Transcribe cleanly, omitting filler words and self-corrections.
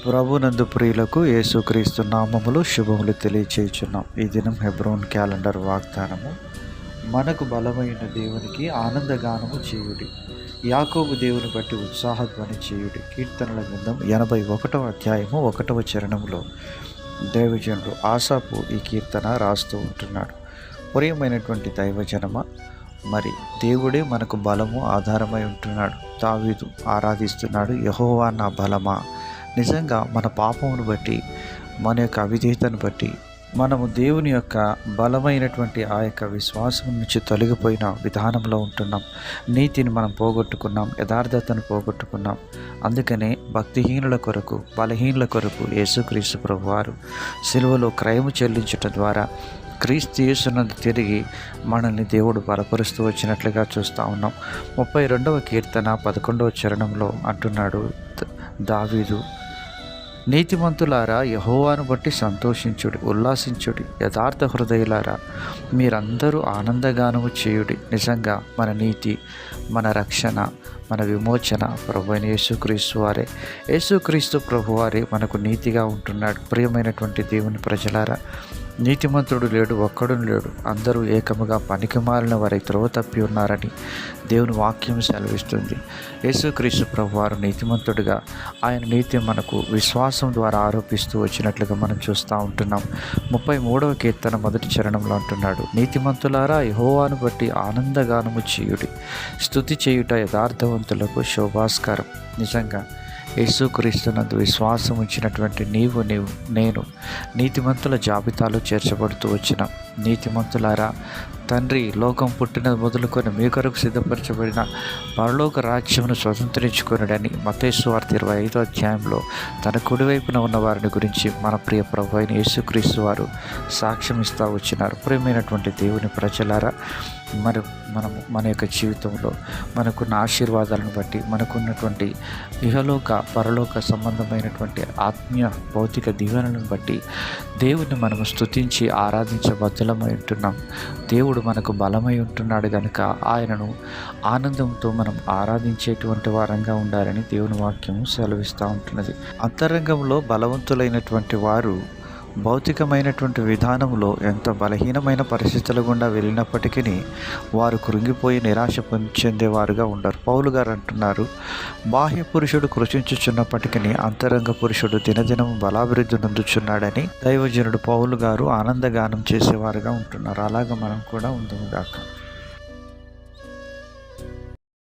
ప్రభునందు ప్రియులకు యేసుక్రీస్తు నామములు శుభములు తెలియచేయుచున్నాం. ఈ దినం హెబ్రోన్ క్యాలెండర్ వాగ్దానము. మనకు బలమైన దేవునికి ఆనందగానము చేయుడి, యాకోబు దేవుని బట్టి ఉత్సాహధ్వని చేయుడి. కీర్తనల గ్రంథం 81వ అధ్యాయము 1వ చరణంలో దైవజనుడు ఆసాపు ఈ కీర్తన రాస్తూ ఉంటున్నాడు. ప్రియమైనటువంటి దైవజనమ, మరి దేవుడే మనకు బలము ఆధారమై ఉంటున్నాడు. దావీదు ఆరాధిస్తున్నాడు, యెహోవా నా బలమా. నిజంగా మన పాపమును బట్టి, మన యొక్క అవిధేయతను బట్టి మనము దేవుని యొక్క బలమైనటువంటి ఆ యొక్క విశ్వాసం నుంచి తొలగిపోయిన విధానంలో ఉంటున్నాం. నీతిని మనం పోగొట్టుకున్నాం, యథార్థతను పోగొట్టుకున్నాం. అందుకనే భక్తిహీనుల కొరకు, బలహీనుల కొరకు యేసుక్రీస్తు ప్రభువారు సిలువలో క్రయము చెల్లించటం ద్వారా క్రీస్తు యేసునందు తిరిగి మనల్ని దేవుడు బలపరుస్తూ వచ్చినట్లుగా చూస్తూ ఉన్నాం. 32వ కీర్తన 11వ చరణంలో అంటున్నాడు దావీదు, నీతిమంతులారా యెహోవాను బట్టి సంతోషించుడి, ఉల్లాసించుడి. యథార్థ హృదయులారా మీరందరూ ఆనందగానము చేయుడి. నిజంగా మన నీతి, మన రక్షణ, మన విమోచన ప్రభు అయిన యేసుక్రీస్తు వారే. యేసుక్రీస్తు ప్రభువారే మనకు నీతిగా ఉంటున్నాడు. ప్రియమైనటువంటి దేవుని ప్రజలారా, నీతిమంతుడు లేడు, ఒక్కడును లేడు. అందరూ ఏకముగా పనికిమాలిన వారి త్రోవ తప్పి ఉన్నారని దేవుని వాక్యం సెలవిస్తుంది. యేసుక్రీస్తు ప్రభువారు నీతిమంతుడిగా, ఆయన నీతి మనకు విశ్వాసం ద్వారా ఆరోపిస్తూ వచ్చినట్లుగా మనం చూస్తూ ఉంటున్నాం. 33వ కీర్తన 1వ చరణంలో అంటున్నాడు, నీతిమంతులారా యెహోవాను బట్టి ఆనందగానము చేయుడి, స్తుతి చేయుట యథార్థవంతులకు శోభాస్కరం. నిజంగా యేసుక్రీస్తునందు విశ్వాసం ఉంచినటువంటి నేను నీతిమంతుల జాబితాలో చేర్చబడుతూ వచ్చిన నీతిమంతులారా, తండ్రి లోకం పుట్టిన మొదలుకొని మీ కొరకు సిద్ధపరచబడిన పరలోక రాజ్యమును స్వతంత్రించుకొనుడని మత్తయి సువార్త 25వ అధ్యాయంలో తన కుడివైపున ఉన్న వారిని గురించి మన ప్రియ ప్రభు అయిన యేసుక్రీస్తు వారు సాక్ష్యం ఇస్తూ వచ్చినారు. ప్రియమైనటువంటి దేవుని ప్రజలారా, మనము మన యొక్క జీవితంలో మనకున్న ఆశీర్వాదాలను బట్టి, మనకున్నటువంటి ఇహలోక పరలోక సంబంధమైనటువంటి ఆత్మీయ భౌతిక దీవెనలను బట్టి దేవుని మనము స్తుతించి ఆరాధించబద్ధులమై ఉంటున్నాం. దేవుడు మనకు బలమై ఉంటున్నాడు కనుక ఆయనను ఆనందంతో మనం ఆరాధించేటువంటి వారంగా ఉండాలని దేవుని వాక్యము సెలవిస్తూ ఉంటున్నది. అంతరంగంలో బలవంతులైనటువంటి వారు భౌతికమైనటువంటి విధానంలో ఎంత బలహీనమైన పరిస్థితుల గుండా వెళ్ళినప్పటికీ వారు కృంగిపోయి నిరాశ చెందేవారుగా ఉండరు. పౌలు గారు అంటున్నారు, బాహ్య పురుషుడు కృషించుచున్నప్పటికీ అంతరంగ పురుషుడు దినదినం బలాభివృద్ధి నొందుచున్నాడని దైవజనుడు పౌలు గారు ఆనందగానం చేసేవారుగా ఉంటున్నారు. అలాగా మనం కూడా ఉందాము గాక.